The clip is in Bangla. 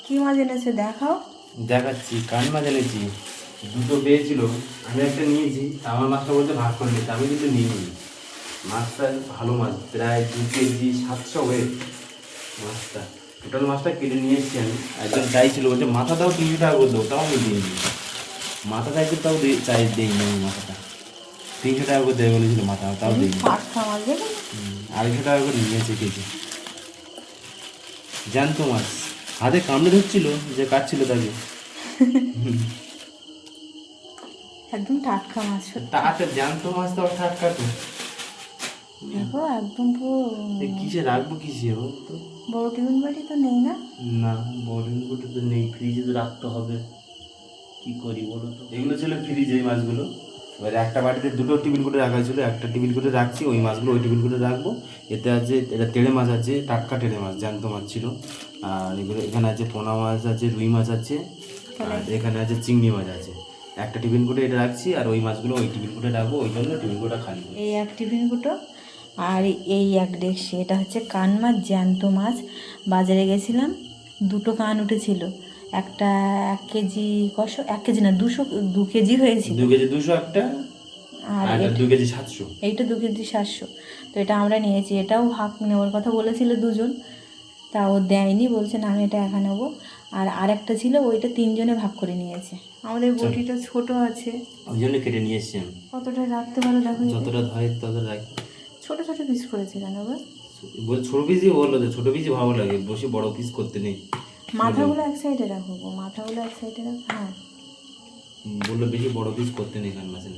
কি মাছ এনেছে দেখাও। দেখাচ্ছি, কান মাছ এনেছি। দুটো পেয়েছিল, আমি একটা নিয়েছি। আমার মাছটা বলতে ভাগ করে নিয়েছি, আমি কিন্তু নিইনি। মাছটা ভালো মাছ, প্রায় 2 কেজি 700 ওয়েট মাছটা। টোটাল মাছটা কেটে নিয়ে এসেছি আমি। একজন চাইছিল, বলছে মাথা দাও 300 টাকা করে দেবো, তাও আমি দিইনি। মাথা চাইছে, তাও দিইনি আমি মাথাটা। 300 টাকা করে দেবে বলেছিল মাথা, তাও দিইনি। টাটকা মাছ দেখো। 250 টাকা করে নিয়েছে কেজি। জ্যান্ত মাছ, হাতে কামড়ে ধরছিল, যে কাটছিল তাকে। একদম টাটকা মাছ সত্যি। টাটকা জ্যান্ত মাছ তো টাটকা তো। দেখো একদম পুরো। কিসে রাখবো, কিসে তো? বড় টিফিন বাটি তো নেই না? না, বোরিং গুলো তো নেই, ফ্রিজে তো রাখতে হবে। কি করি বলো তো? এগুলো ছিল ফ্রিজে, এই মাছগুলো। এবার একটা বাটিতে 2টো টিফিন করে রাখা ছিল, একটা টিফিন করে রাখছি, ওই মাছগুলো ওই টিফিন করে রাখবো। এতে আছে, এটা তেড়ে মাছ আছে, টাটকা তেড়ে মাছ, জ্যান্ত মাছ ছিল। আর এগুলো এখানে আছে পোনা মাছ আছে, রুই মাছ আছে, আর এখানে আছে চিংড়ি মাছ আছে। একটা টিফিন করে এটা রাখছি, আর ওই মাছগুলো ওই টিফিন করে রাখবো, ওই জন্য টিফিন কোটা খালি। এই এক টিফিন কুটো আর এই এক ডেকসি। এটা হচ্ছে কান মাছ, জ্যান্ত মাছ। বাজারে গেছিলাম, 2টো কান উঠেছিল। একটা 1 কেজি কশো, 1 কেজি না, 2 কেজি হয়েছিল। 2 কেজি 200 একটা, আর আর এটা 2 কেজি 700। এইটা 2 কেজি 700। তো এটা আমরা নিয়েছি, এটাও ভাগ নেওয়ার কথা বলেছিল দুজন, তা ও দেয়নি, বলছে না আমি এটা একা নেবো। আর আরেকটা ছিল, ওইটা 3জনে ভাগ করে নিয়েছে। আমাদের বটিটা ছোট আছে, ওই জন্য কেটে নিয়ে এসছি আমি। কতটা রাখতে পারো দেখো। যতটা ধরে ততটা রাখি। ছোট ছোট পিস করেছে কেন গো? বল, ছোট পিসই বললো যে ছোট পিসই ভালো লাগে, বসে বড় পিস করতে নেই। মাথাগুলো এক সাইডে রাখো গো, মাথাগুলো এক সাইডে রাখো। হ্যাঁ, বললো বেশি বড় পিস করতে নেই কান মাছের।